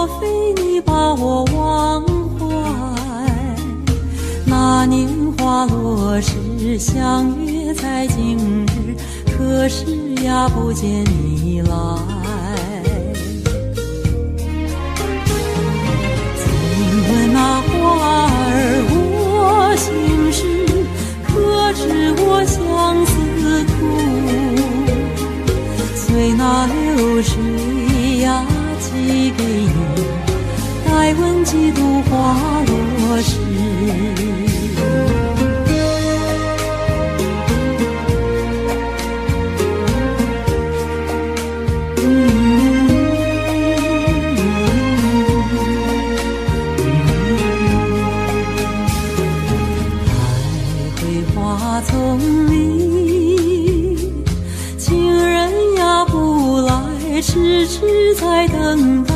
莫非你把我忘怀？那年花落时，相约在今日，可是呀不见你来。请问那花儿我心事，可知我相思苦？随那流水呀寄给你，待闻几度花落时。丛里，情人呀不来，痴痴在等待。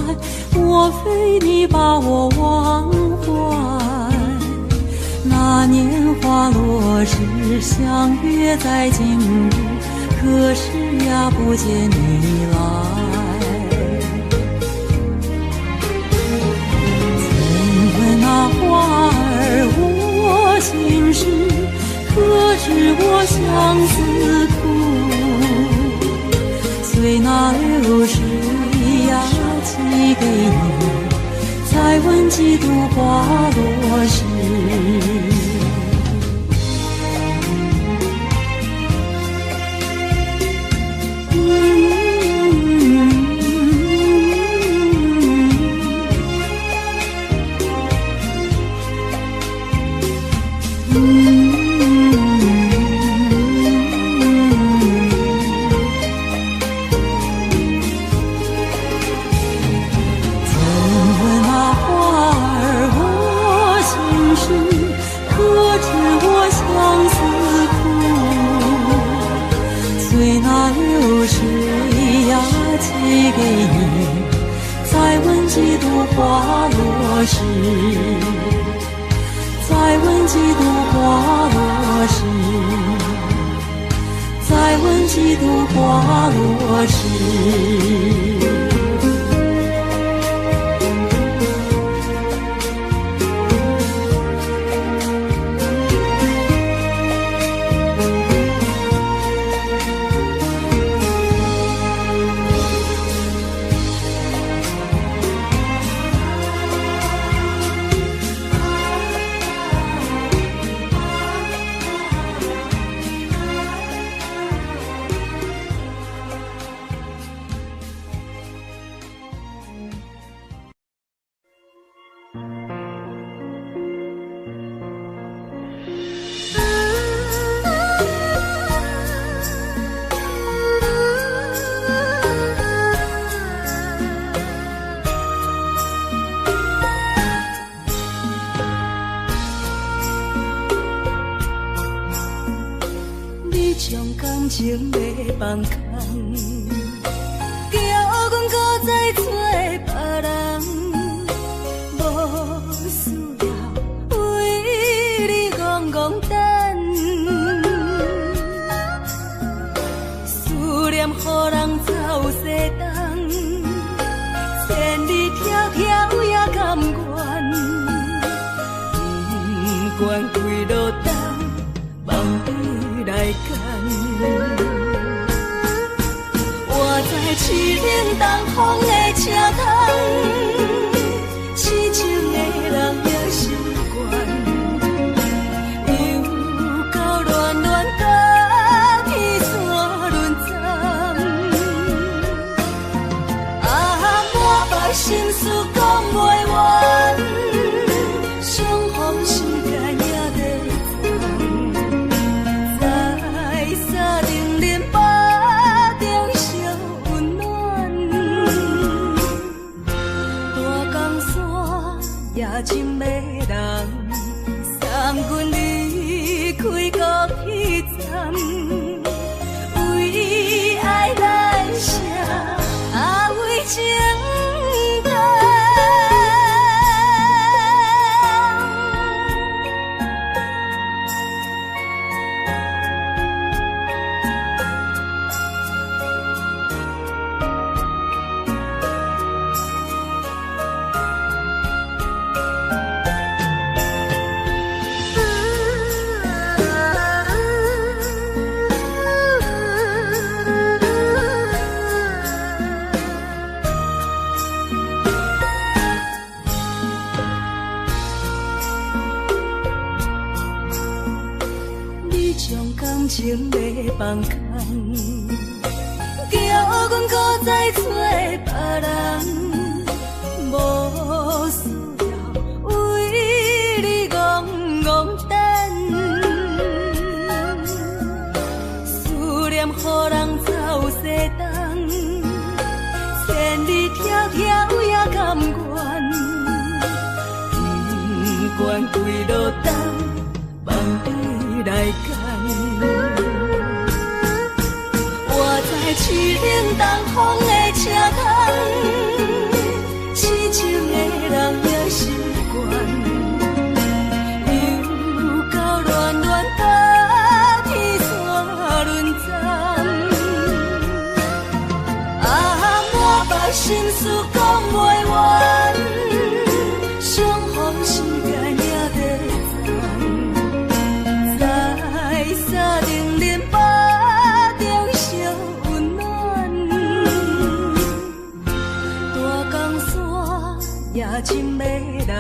莫非你把我忘怀？那年花落时，相约在今日，可是呀不见你来。请问那花儿我心事，可知我相思苦？随那流水呀寄给你，再问几度花落时。随那流水呀寄给你，再问几度花落时，再问几度花落时，再问几度花落时。情要放空，叫阮搁再找别人，无需要为你戆戆等。思念予人走西东，千里迢迢也甘愿，不管几路东，梦对来干。我在凄冷东风的车窗，痴情的人也习惯，又到乱乱甲天山沦陷。啊，满腹心事讲袂完，相逢时间也在藏。在沙丁林巴中烧温暖，大江山也真迷人，送阮离开高铁站，为爱来写啊为情。伤感情要放空，叫阮搁再找别人，无需要为你戆戆等，思念予人走西东，千里迢迢也甘愿，不管归路东，望你来干。我在凄冷东风的车窗，痴情的人也习惯，又到乱乱甲天线轮转。啊，满腹心事讲袂完，相逢时间也在等，在沙定林巴中烧温暖，大江山也真迷人，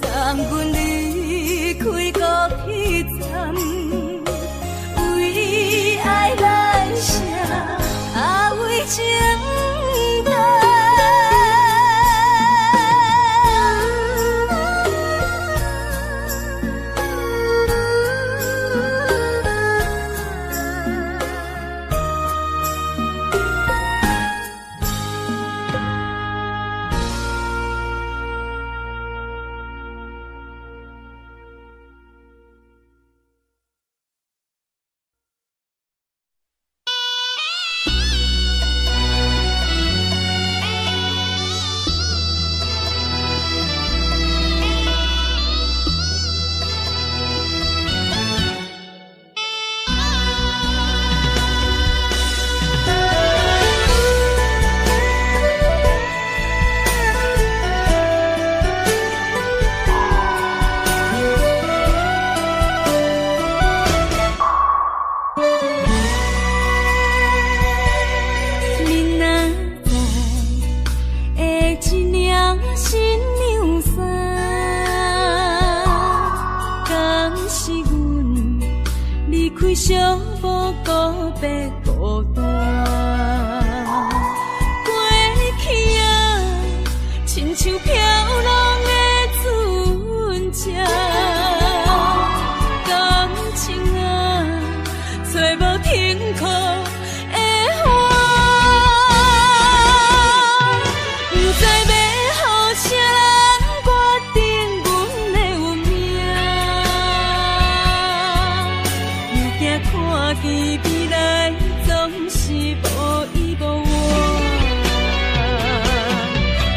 送阮离开高铁站，为爱来写为情淡。小无告别孤单，过去啊，亲像飘浪的船只，感情啊，找无停靠的花，不知要予啥人决定阮的运命。看见未来总是无依无我，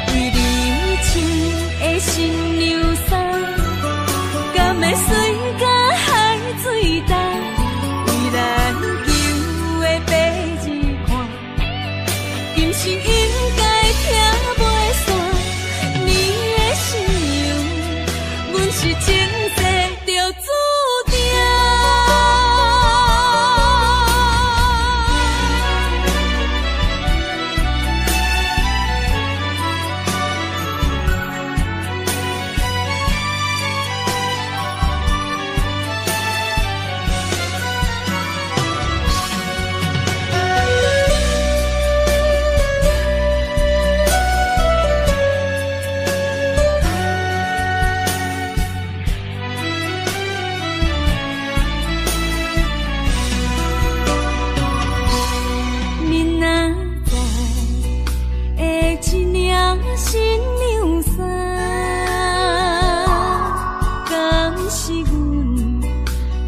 为你穿的新娘衫，敢会随甲海水重？为咱求的白日看，今生应该听袂散。你的信用，阮是前世就注定。新娘衫，敢是阮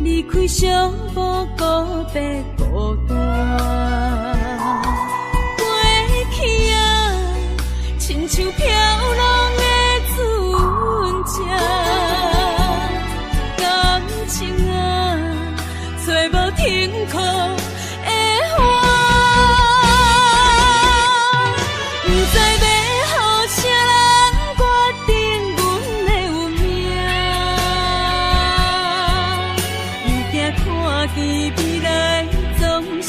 离开小无告别孤单？过去啊，亲像飘浪的船只，感情啊，找无停靠的花，不知要啥人决定阮的运命？又惊看见未来总是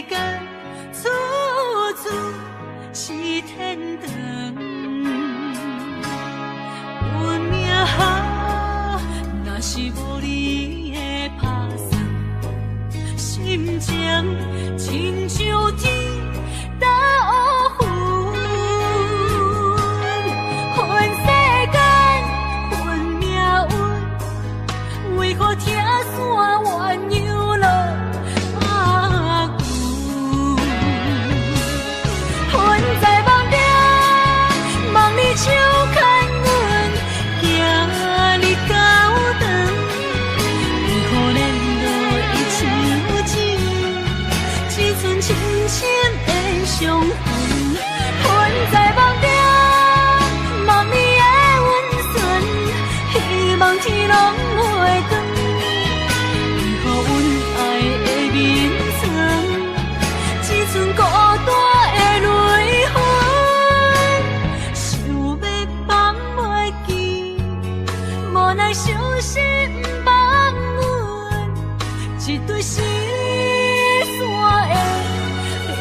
间处处是天堂。运命啊，若是无你的打算，心情亲像天打乌云，恨世间，恨命运，为何听线鸳鸯落阿牛？恨在梦中，梦里手牵阮，行你到长，为何连落伊像钱，只剩深深的伤痕？恨在梦中，梦里的温存，希望天拢袂光。为何阮爱的眠床，只剩孤单的泪痕？想要放袂记，无奈伤心放阮，一对失散的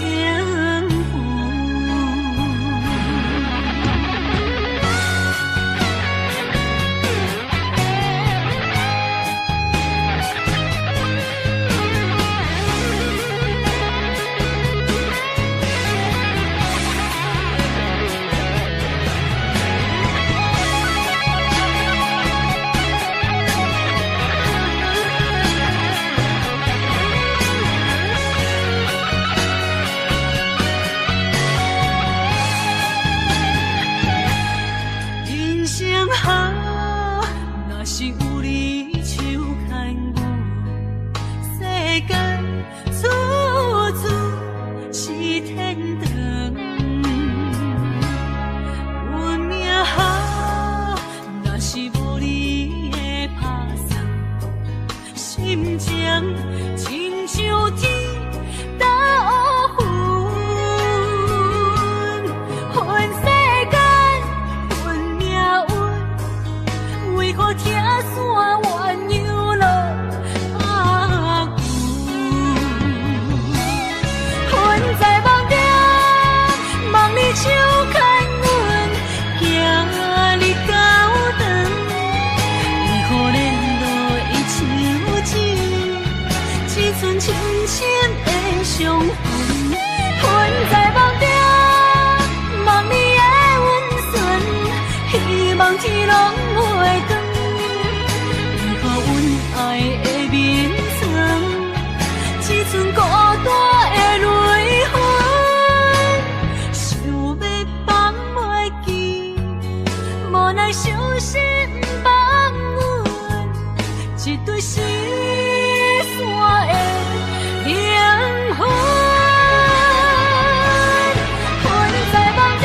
灵魂。人生啊，若是有你手牵阮，世间处处是天堂。运命啊，若是无你的打算，心情亲像天打乌云，恨世间，恨命运，为何听线鸳鸯落阿牛？恨在梦中，梦里手牵阮，行你到长，为何连落伊像钱，只剩深深的伤痕？恨在梦中，梦里的温存，希望天拢袂光。为何阮爱的眠床，只剩孤单的泪痕？想要放袂记，无奈伤心放阮，一对失散的灵魂。恨在梦中，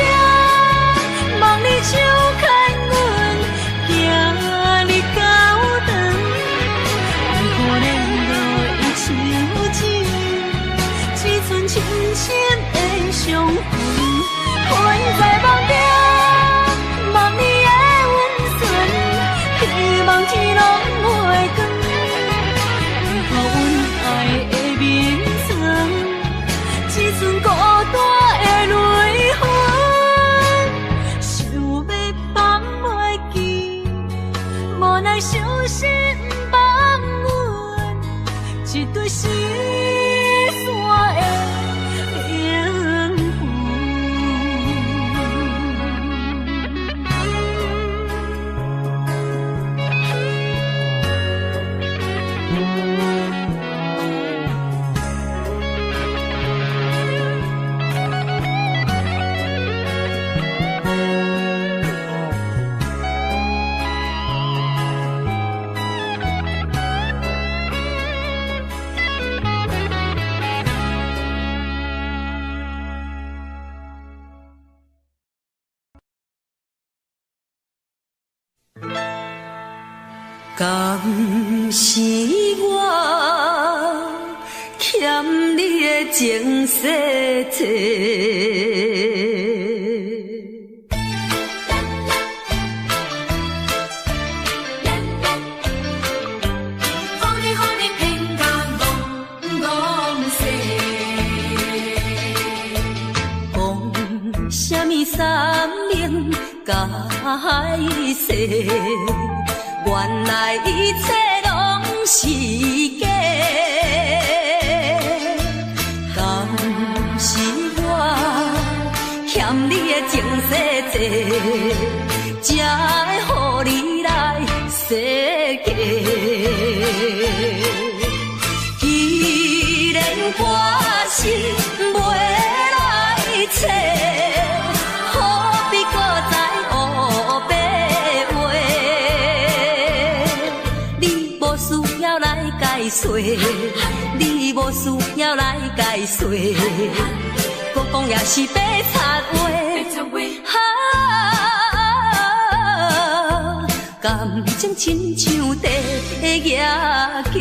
梦里手牵阮，行你到长，为何连落伊像钱，只剩深深的伤痕？恨在梦中，梦里的温存，希望天拢袂光。为何阮爱的眠床，只剩孤单的泪痕？想要放袂记，无奈伤心放阮，一对失散的灵魂。敢是我欠你的情世体，予你骗甲戆戆世。面三面解释，原来一切拢是假。敢是我欠你的情世债，才会予你来世界。既然我是袂来找，何必搁再黑白话？你无需要来解说，你无需要来解说，搁讲也是白插话。感情亲像地野鸡。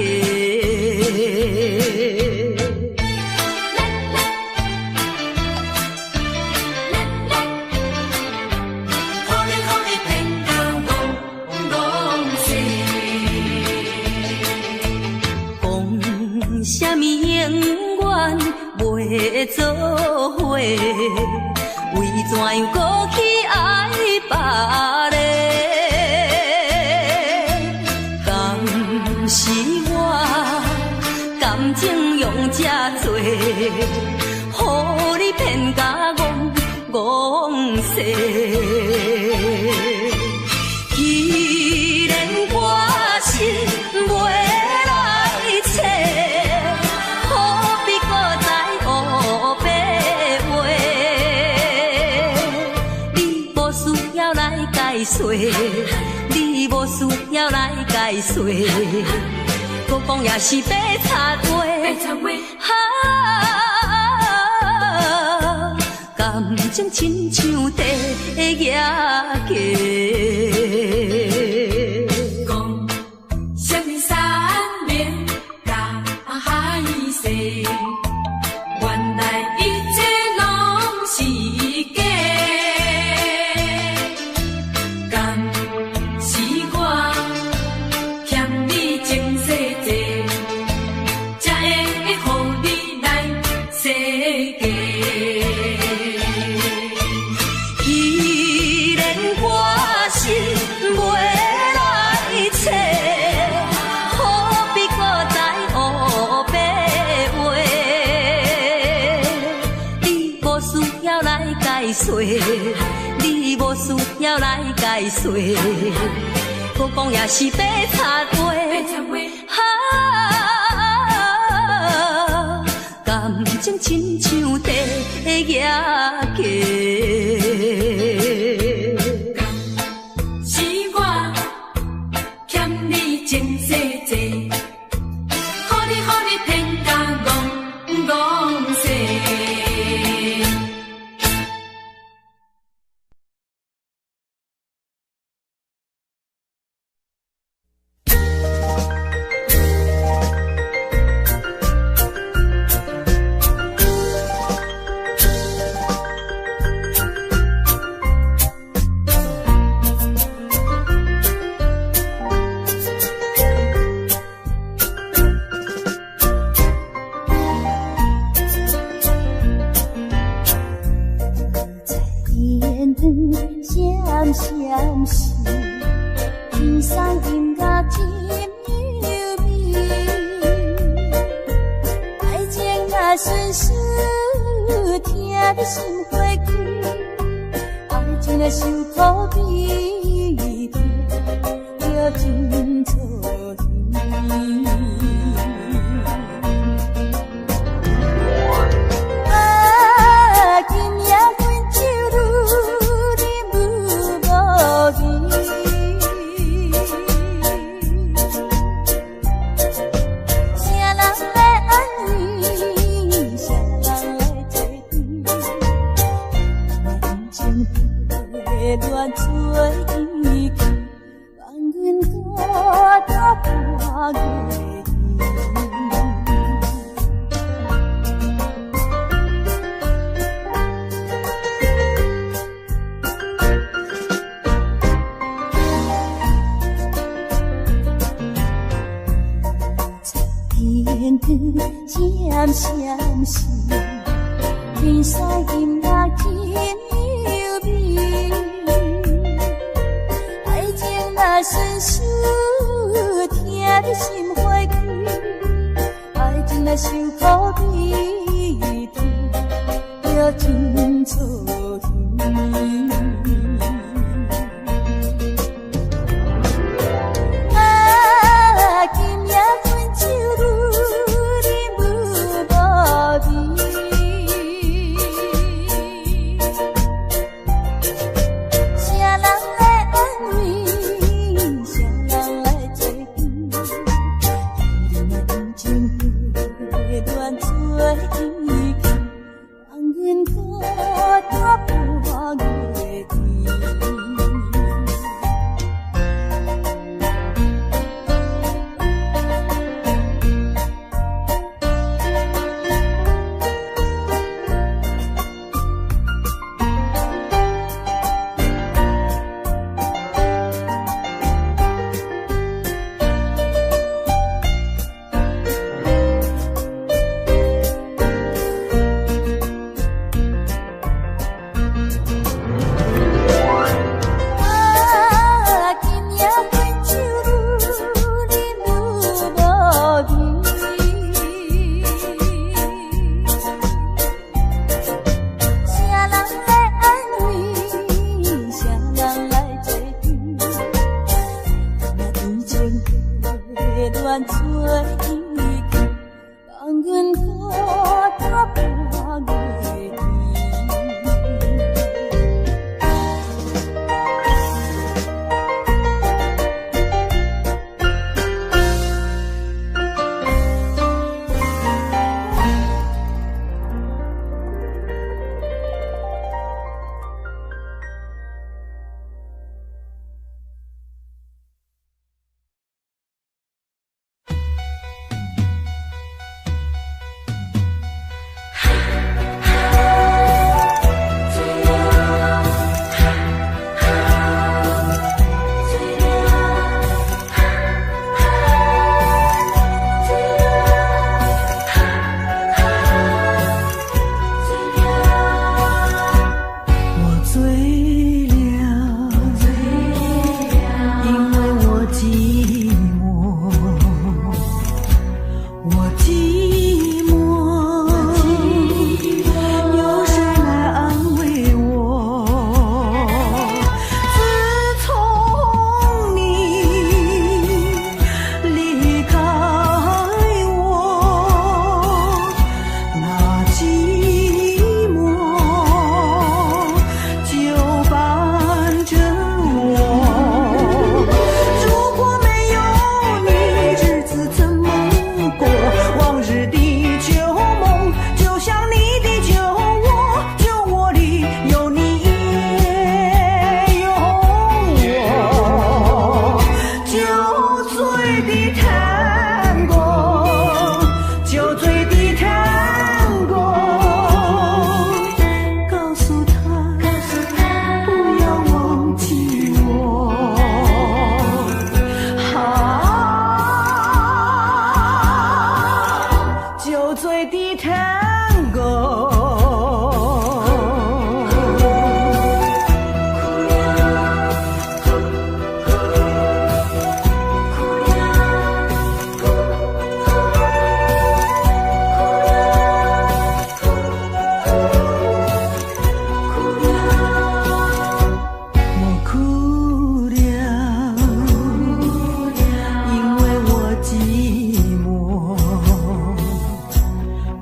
讲什么永远袂做伙，为怎样搁去爱别人？是我感情用这多，予你骗甲戆世。既然我是袂来找，何必搁再黑白话？你无需要来解说，你无需要来解说，搁讲也是白插话。感情亲像地野鸡。讲什么三面解释，原来一切拢是假。敢是我欠你情世债，才会予你来世界。既然我是袂来找，何必搁再黑白话？你无需要来解说，你无需要来解说，搁讲也是白插话。感情亲像地野鸡。是我欠你情世债，予你骗甲戆世。闪时，天上音乐真柔美，爱情若顺顺，听得心花开，爱情若伤土味甜，就真错意。乱做意见，望阮多多半月天光闪闪时，天上音乐真柔的心花开，爱情若受苦悲痛，要真错天。啊，今夜分手愈啉愈无味。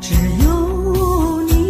只有你。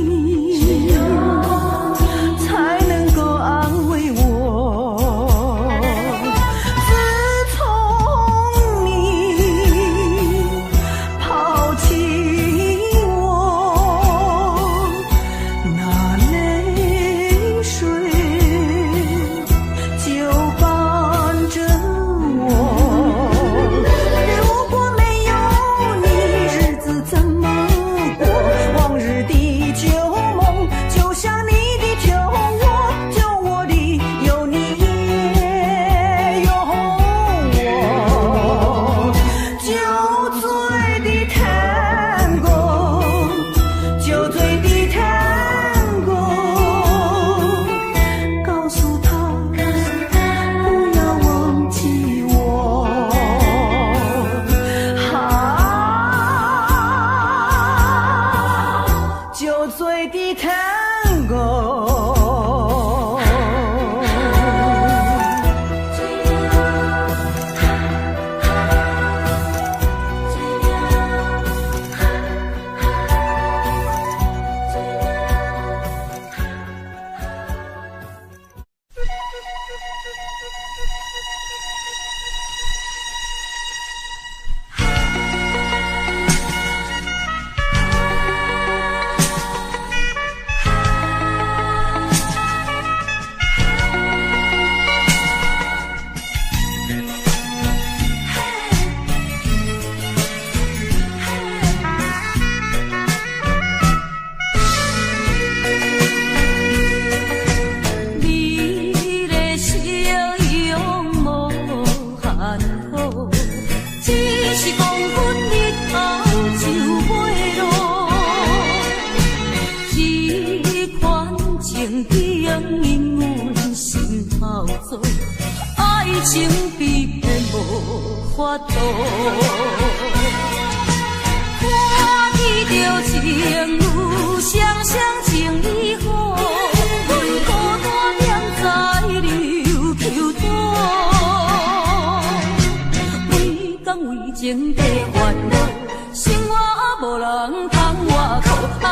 外口爱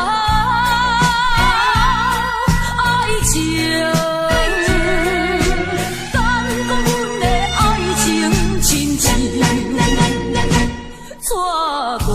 情，敢讲阮的爱情亲像错过。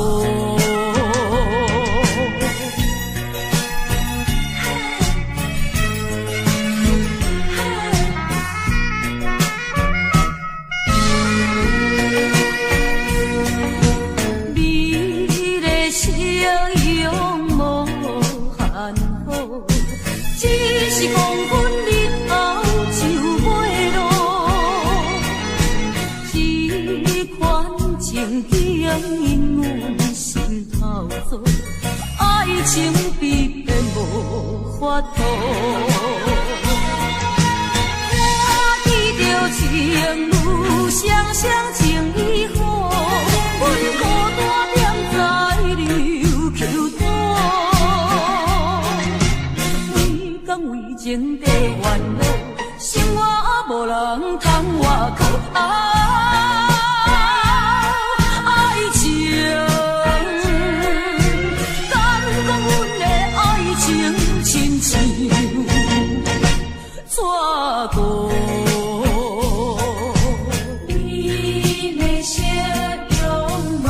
爱情必变无法度，看见着情侣双双情意好，阮孤单踮在琉球岛。为讲为情地烦恼，生活无人通外靠。错过，你的笑容无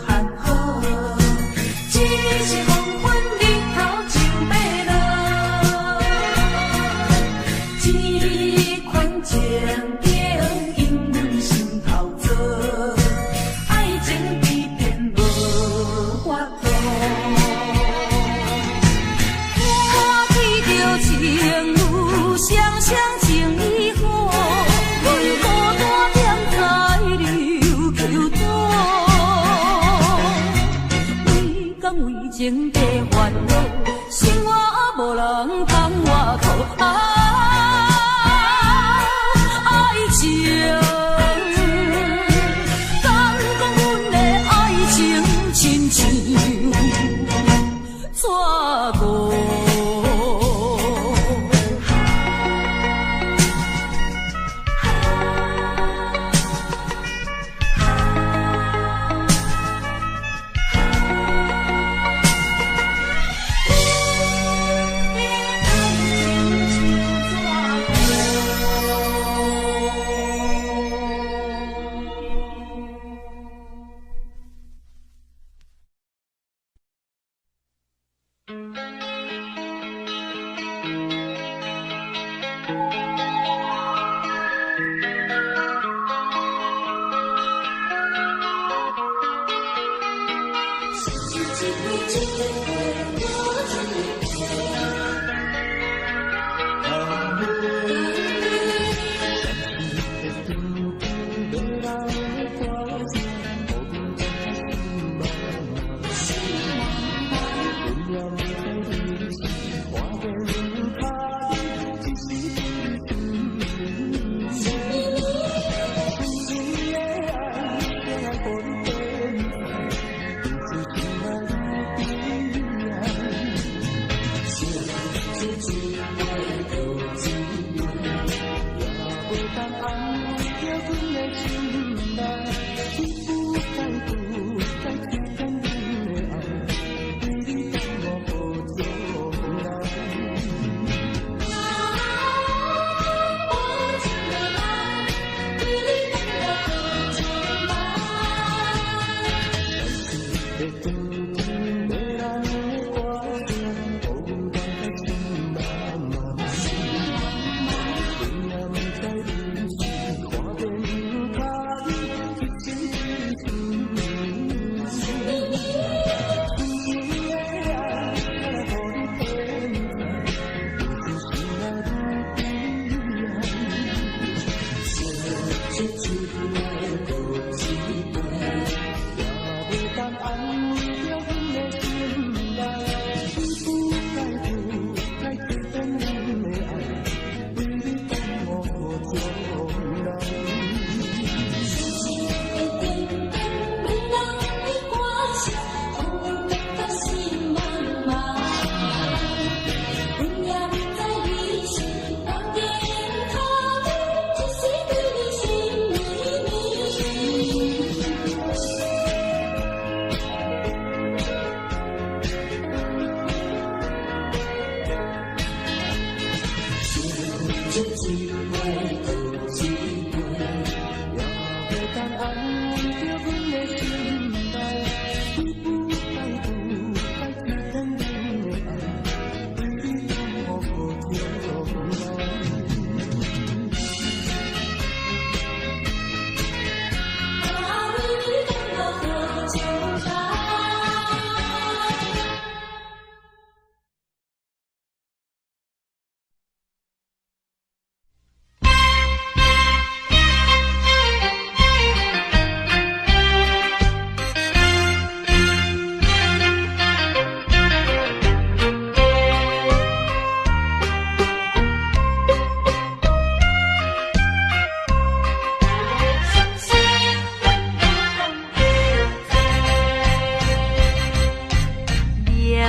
限好，只是黄昏日头就要落。这款情景因阮心头做，爱情比变无法度。看见着情双双情意好，阮孤单踮在琉球岛。为讲为情地烦恼，生活无人通外靠。爱情，敢讲阮的爱情亲像错过。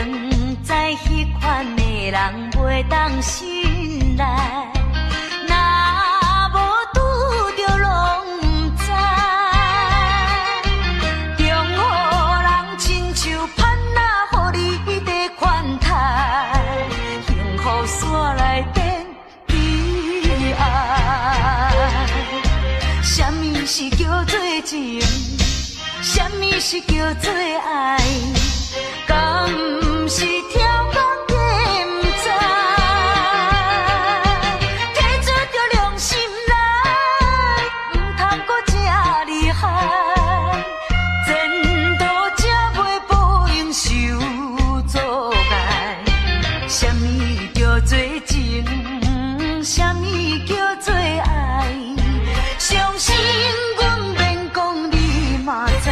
明知迄款的人袂当信赖，若无拄着拢不知，中予人亲像盼仔，予你在款待，幸福线内面悲哀。什么是叫做情？什么是叫做爱？敢不是跳工计不知，提出着良心来，唔通搁这厉害，前途才袂报应受阻碍。什么叫做情？什么叫做爱？相信阮免讲，你嘛知。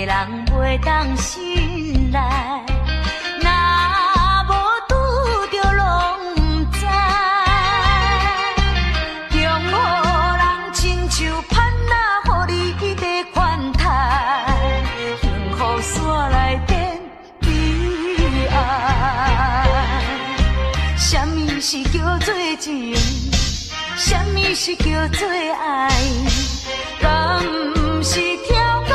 人袂当信赖，若无拄着拢不知，中予人亲像盼仔，予你在款待，幸福线内面悲哀。什么是叫做情？什么是叫做爱？敢不是跳工？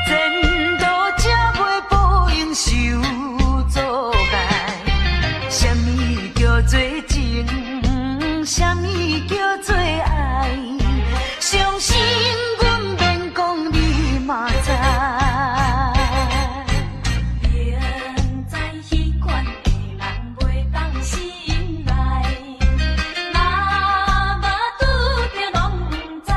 前途才袂报应受阻碍。什么叫做情？什么叫做爱？相信阮免讲，你嘛知。明知迄款的人袂当信赖，若无拄着拢不知。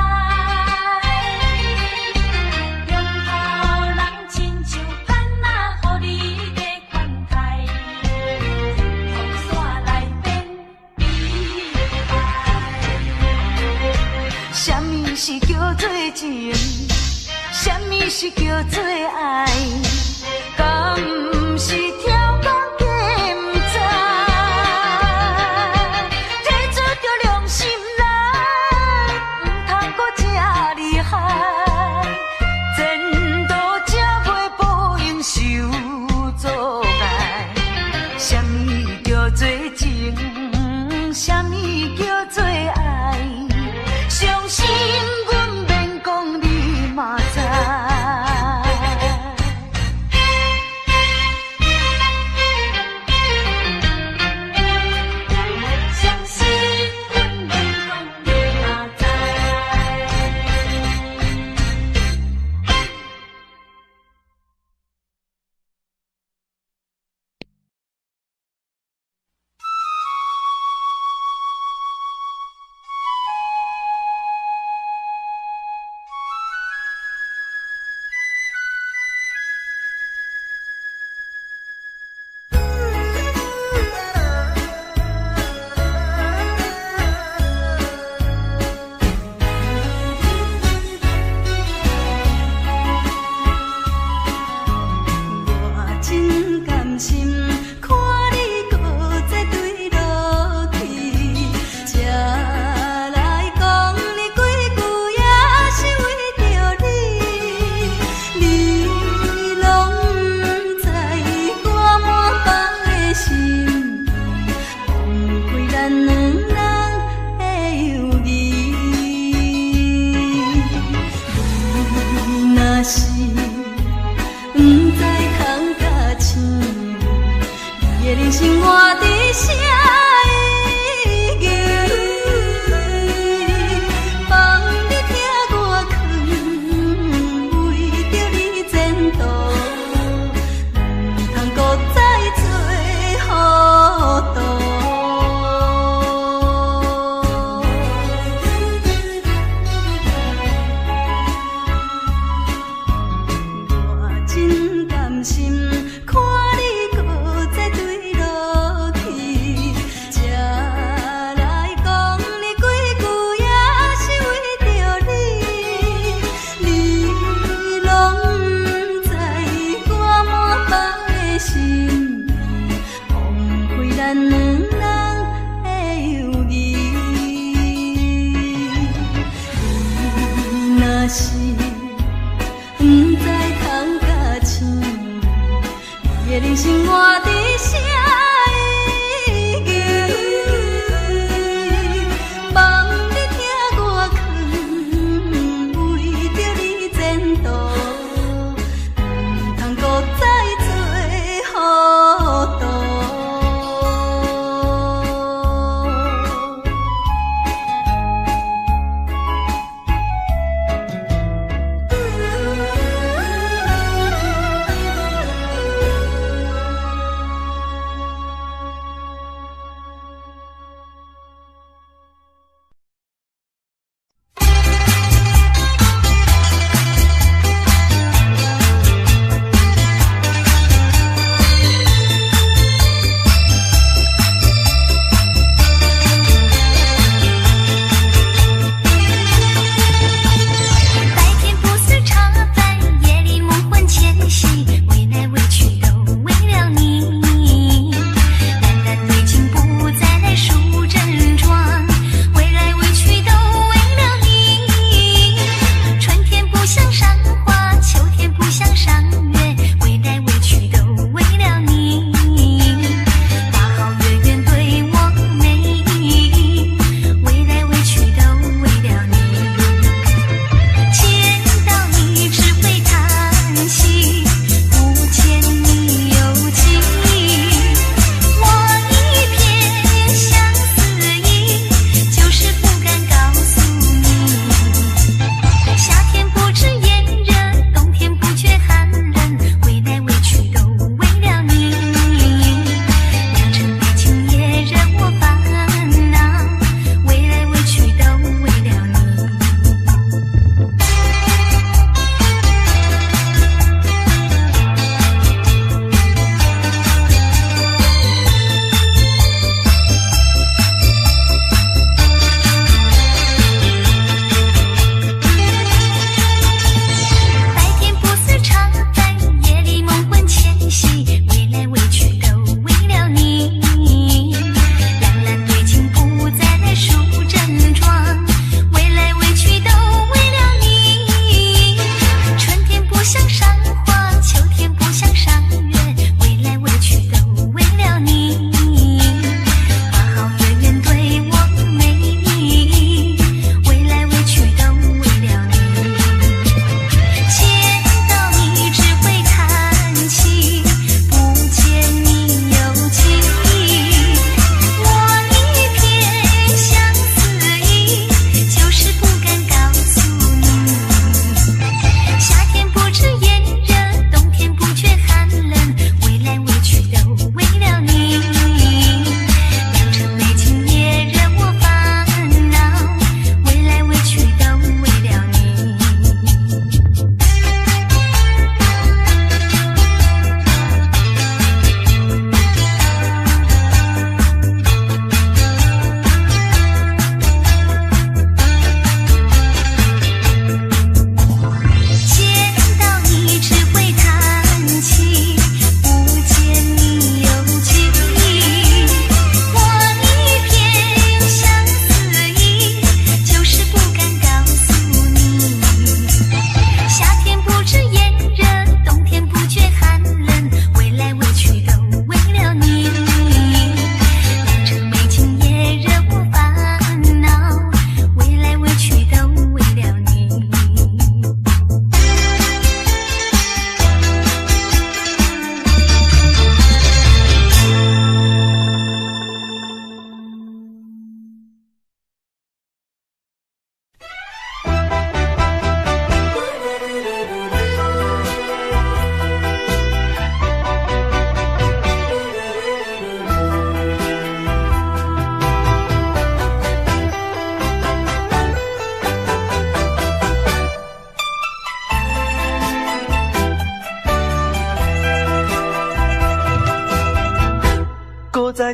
什么是叫做情？什么是叫做爱？敢不是跳工计不知，提出着良心来，唔通搁这厉害，前途才袂报应受阻碍。什么叫做情？什么叫做爱？相信阮免讲，你嘛知。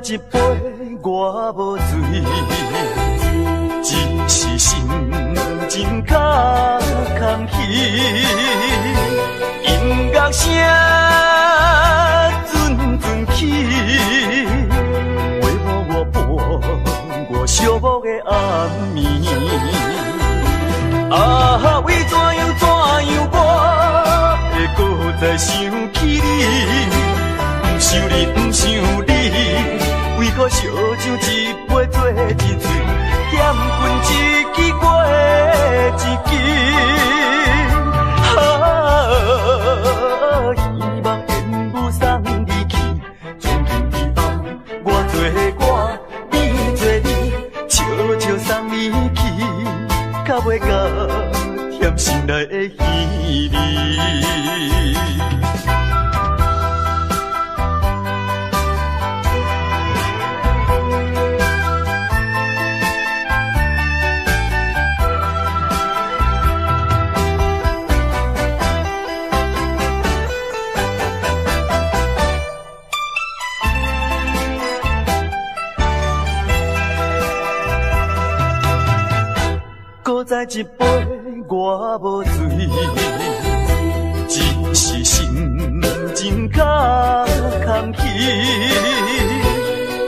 一杯我无醉，只是心情较空虚。音乐声阵阵起，陪伴我伴我寂寞的暗暝。啊，为怎样我会搁再想起你？不想你，不想你，为何烧酒一杯做一醉，点君一支过一支。啊，希望烟雾送你去，从今以后我做我，你做你，悄悄送你去，到尾到甜心内的稀里。搁再一杯我无醉，只是心情较空虚。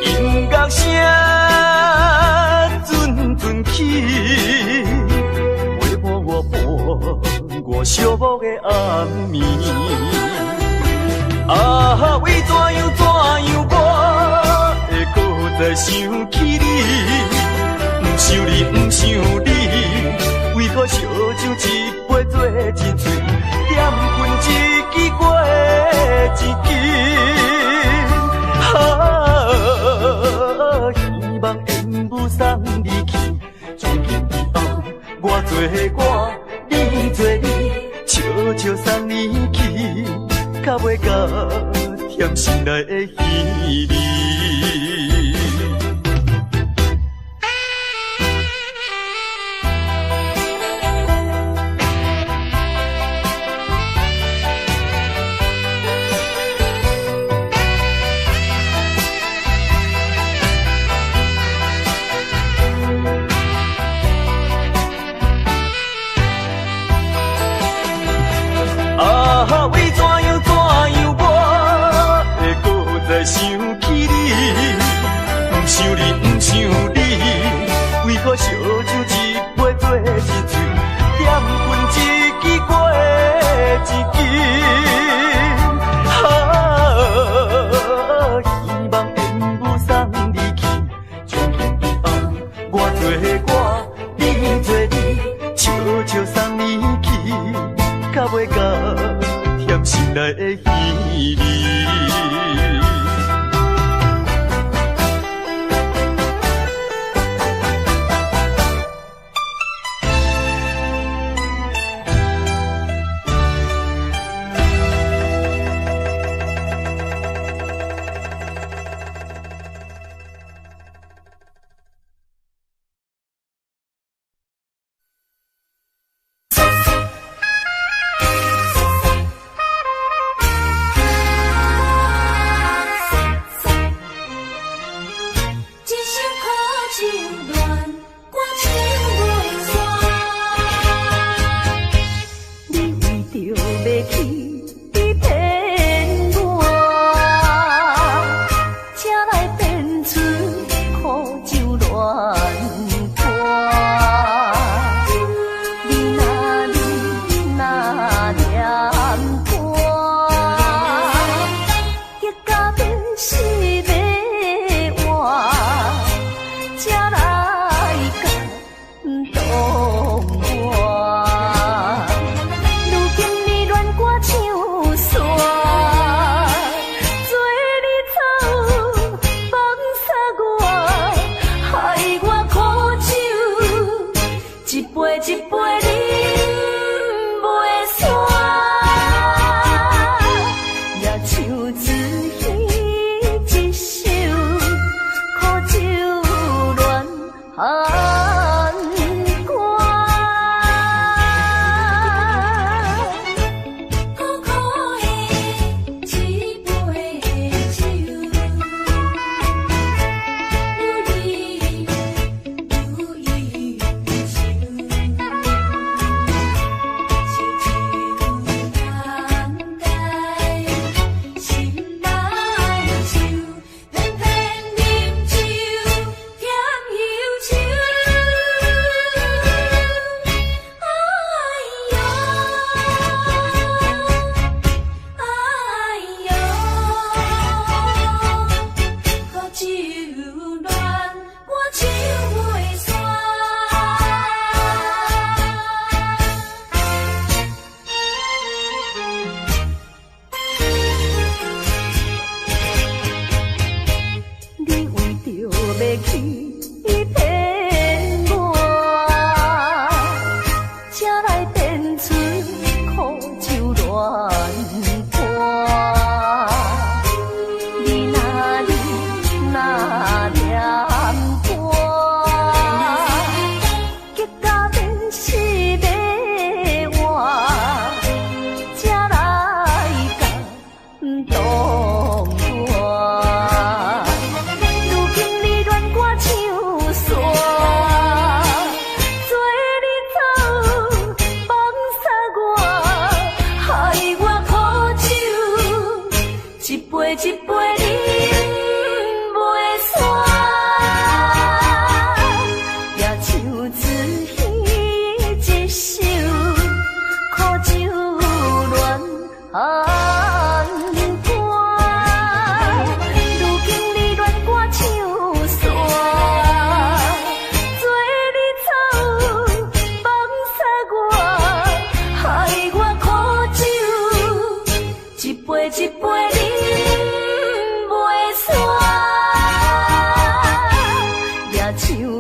音乐声阵阵起，陪伴我寂寞的暗暝。啊，为怎样我会搁再想起你？不想你，不想你，为何烧酒一杯做一醉，点君一支过一支。啊，希望烟雾送你去，从今以后我做我，你做你，悄悄送你去，到尾到甜心内的稀里。为怎样我会搁再想起你？不想你，不想你，为何烧酒一杯做一醉，点君一支过一支。啊，希望烟雾送你去，从今以后我做我，你做你，悄悄送你去，到尾到甜心内的稀里。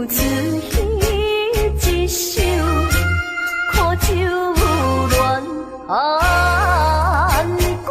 自迄一首苦酒乱歌。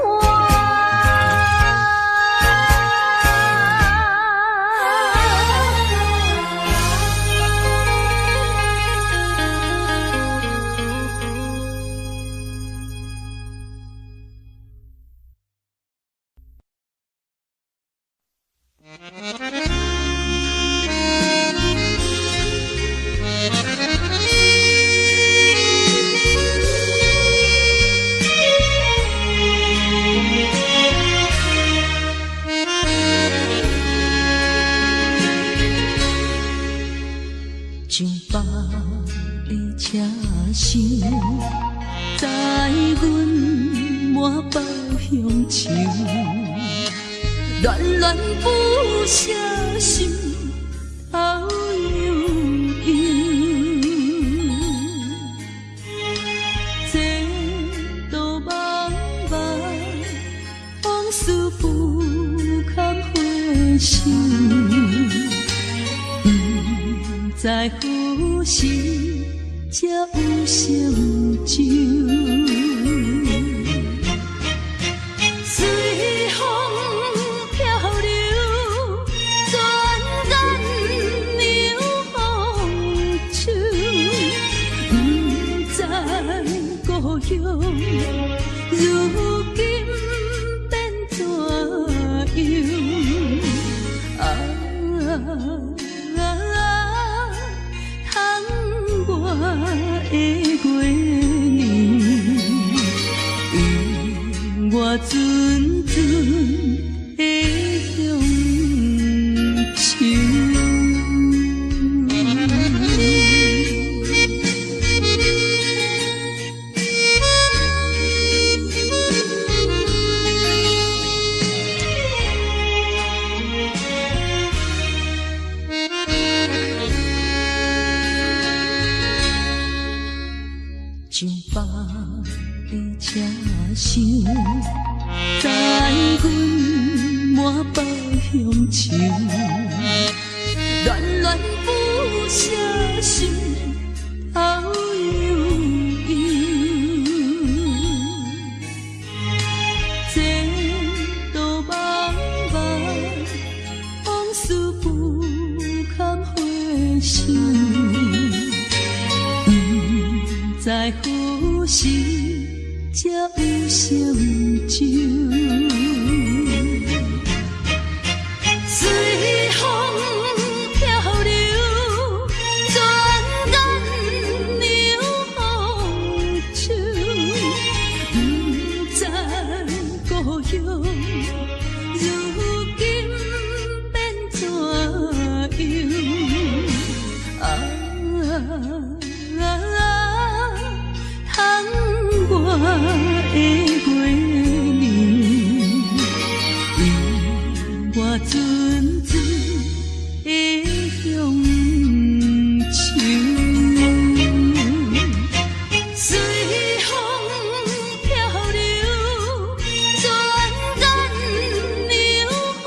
上北的车声，载阮满北乡愁，恋恋不舍心头悠悠。这道茫茫往事不堪回首。在何时才有成就？随风漂流，转眼流风手。不知故乡，如今变怎样？我的月年，永我阵阵的乡愁。上北的车声，载阮满北乡愁，恋恋不舍心头悠悠。这道茫茫往事不堪回首。在何时才有成就？随风漂流，转眼流风手。不知故乡，如今变怎样？我的月年，永我阵阵的乡愁。随风漂流，转眼流风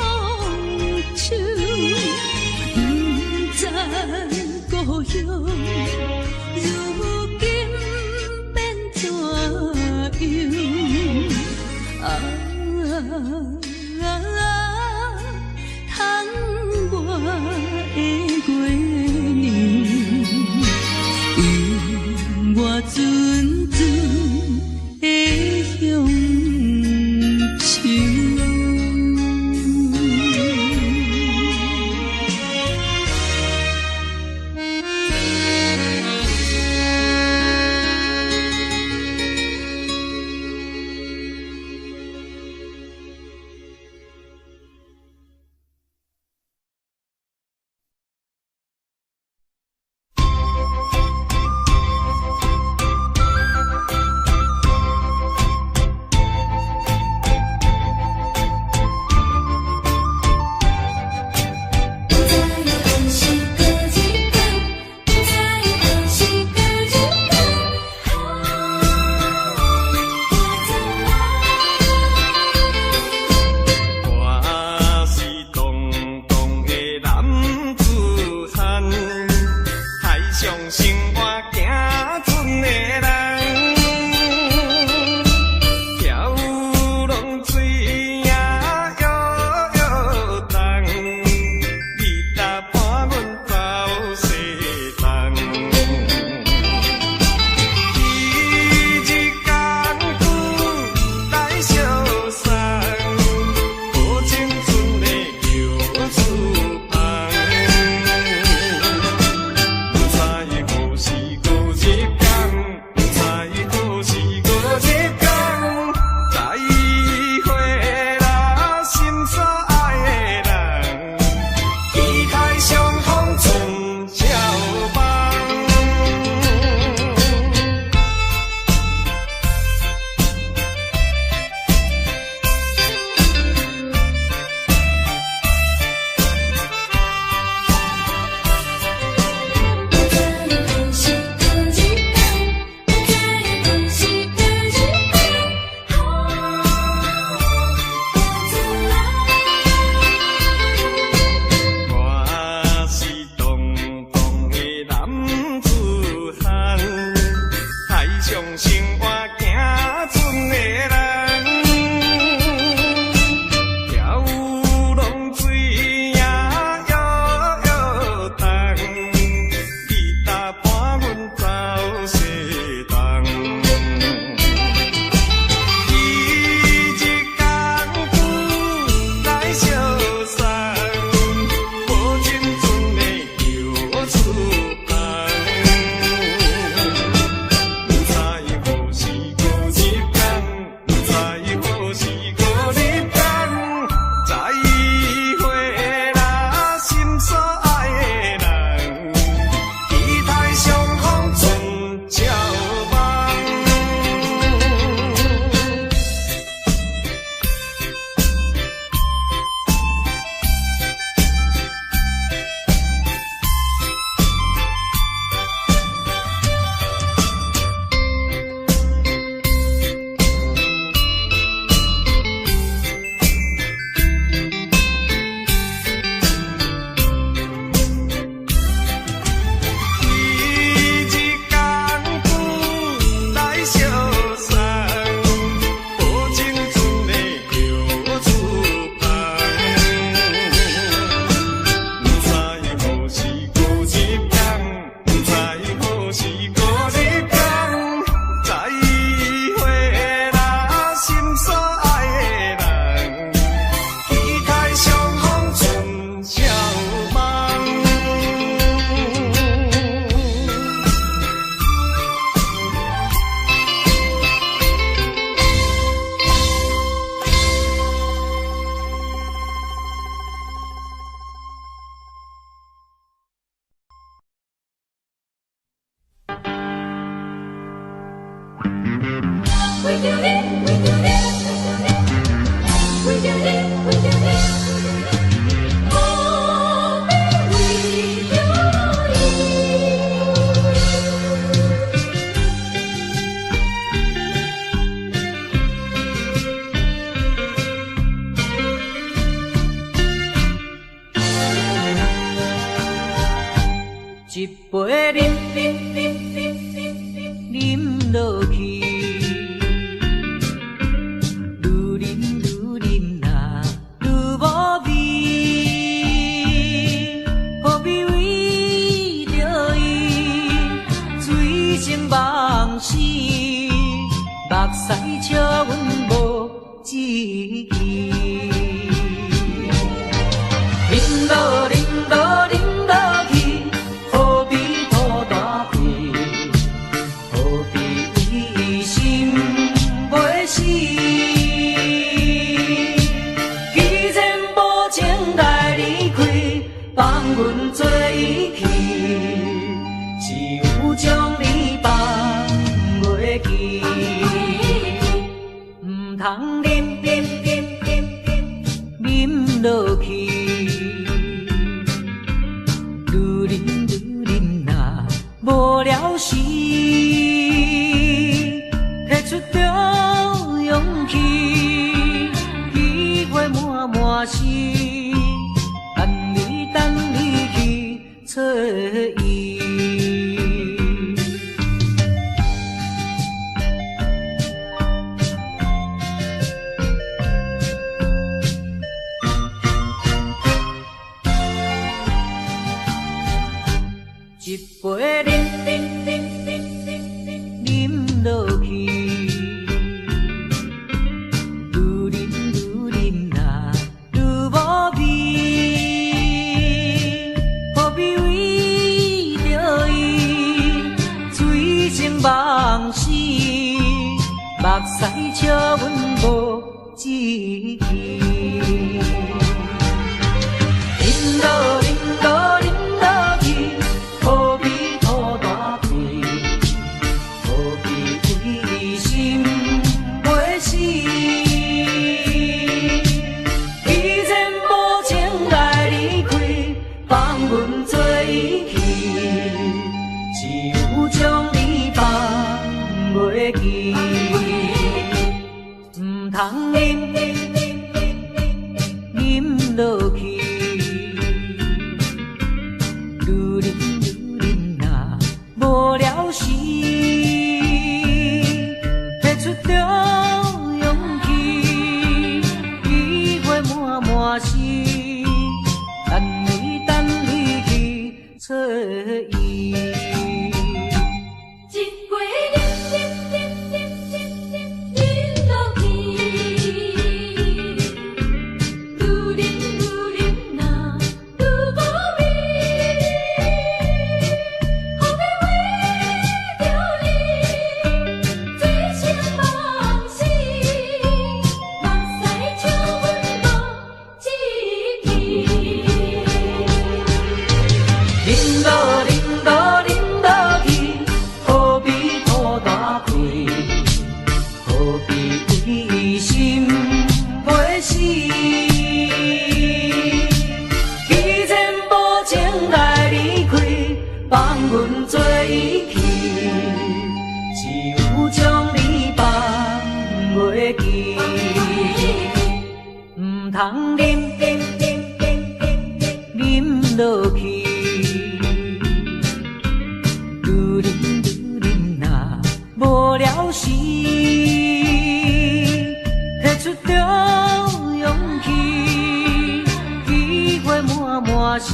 手。不知故乡，如今变怎我的月年，永我阵阵的乡愁。一杯饮落去，愈饮呐愈无味，何必为着伊醉生梦死？目屎笑阮无志气，饮落去。何必土大开？何必为心袂死？既然无情来离开，放阮做伊去，只有将你放袂记。唔通饮落去。无聊时，摕出着勇气，体会满心，等你去找伊。一杯饮落去，愈饮呐愈无味，何必为着伊醉生梦死？目屎笑阮无志气，饮落去。何必土大开？何必为心袂死？既然无情来离开，放阮做伊去，只有将你放袂记。唔通饮落去。无聊时，摕出着勇气，体会满心，等你去找伊。通饮落去，愈饮呐无聊时，摕出着勇气，体会满心，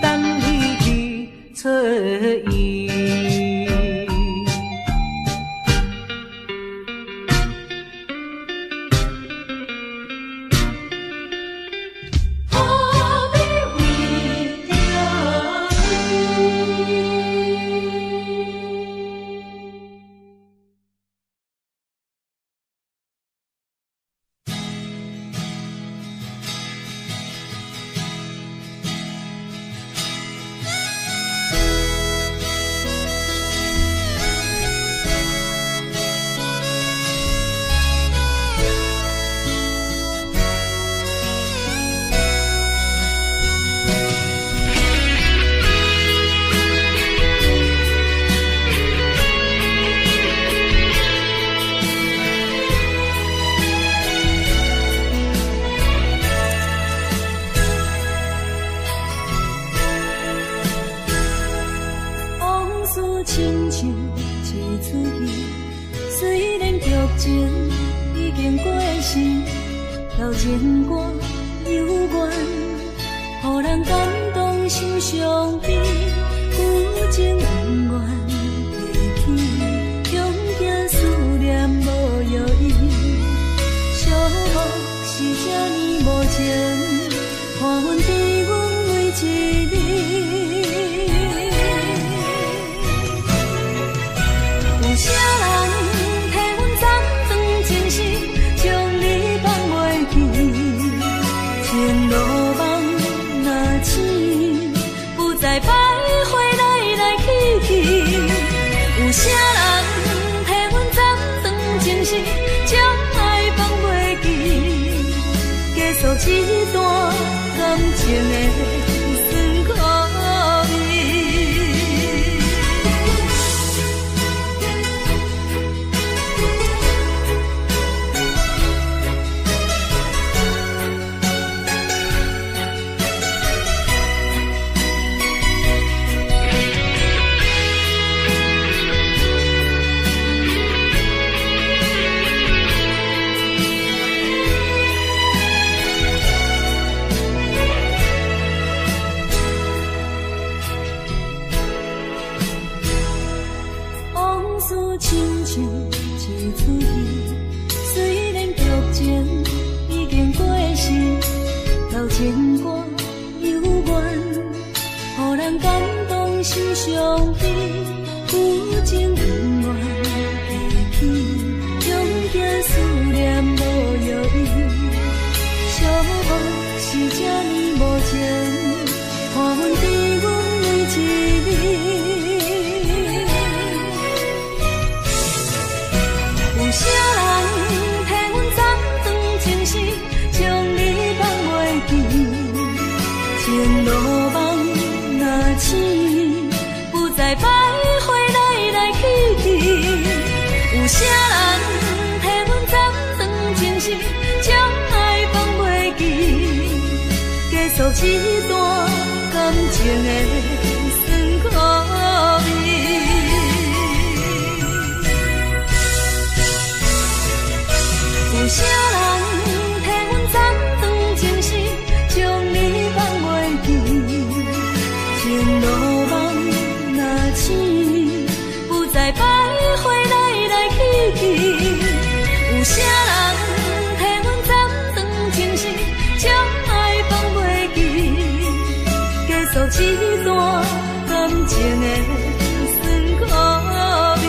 等你去找伊。唱一出戏，虽然剧情已经过时，柔情歌犹原，予人感动心伤悲，有情永远提起，强行思念无药医，寂寞是这呢无情，看阮对阮为一日。有啥人替阮斩断情丝，将你放袂记？情路梦若醒，不再徘徊来来去去。有啥人替阮斩断情丝，将爱放袂记？结束一段感情的酸苦味。亲像一出戏，虽然剧情已经过时，柔情歌犹原，予人感动心伤悲，有情永远提起，强行思念无药医，寂寞是这呢无情，看阮对阮为一日。有啥人替阮斩断情丝，将你放袂记？情路梦若醒，不再徘徊来来去去。有啥人替阮斩断情丝，将爱放袂记？结束一段感情的酸苦味。有啥人替阮斩断情丝，将你放袂记？情路梦若醒，不再徘徊来来去去。有啥人替阮斩断情丝，将爱放袂记？结束一段感情的酸苦味。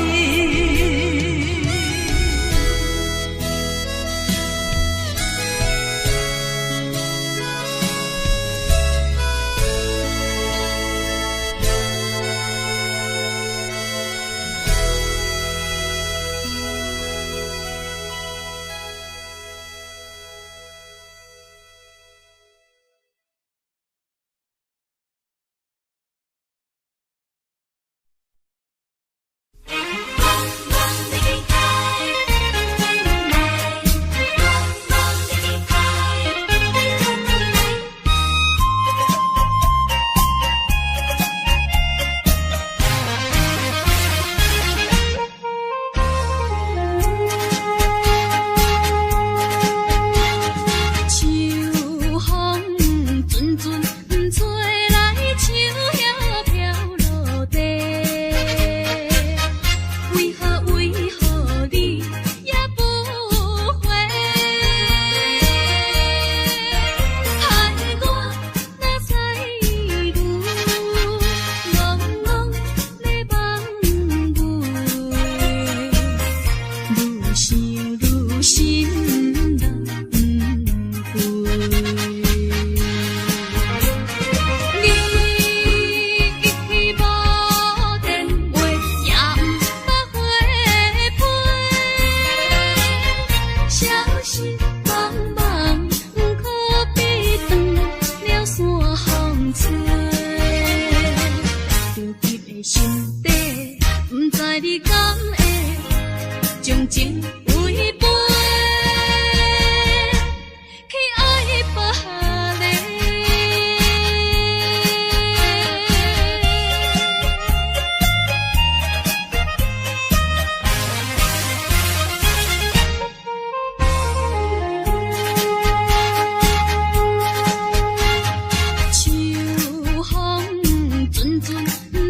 船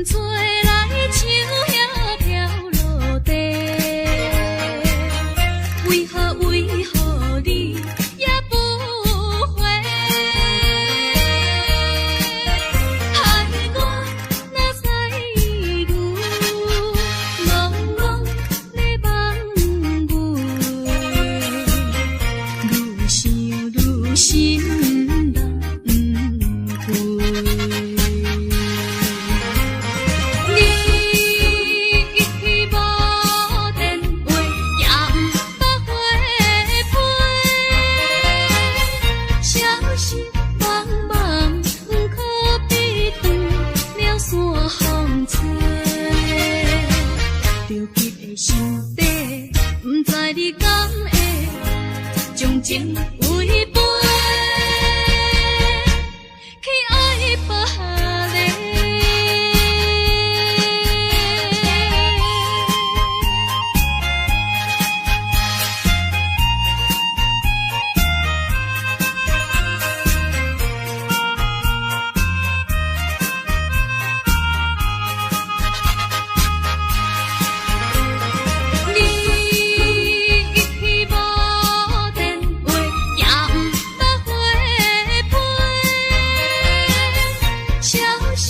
做来像遐飘落地，为何你也不回？害我哪知牛戆戆咧望阮，愈想愈心难开。你一去无电话，也毋捌回批，消息茫茫，可比断了线风吹。着急的心底，毋知你敢会将情违背，去爱别人。你一去无电话，也毋捌回批，消息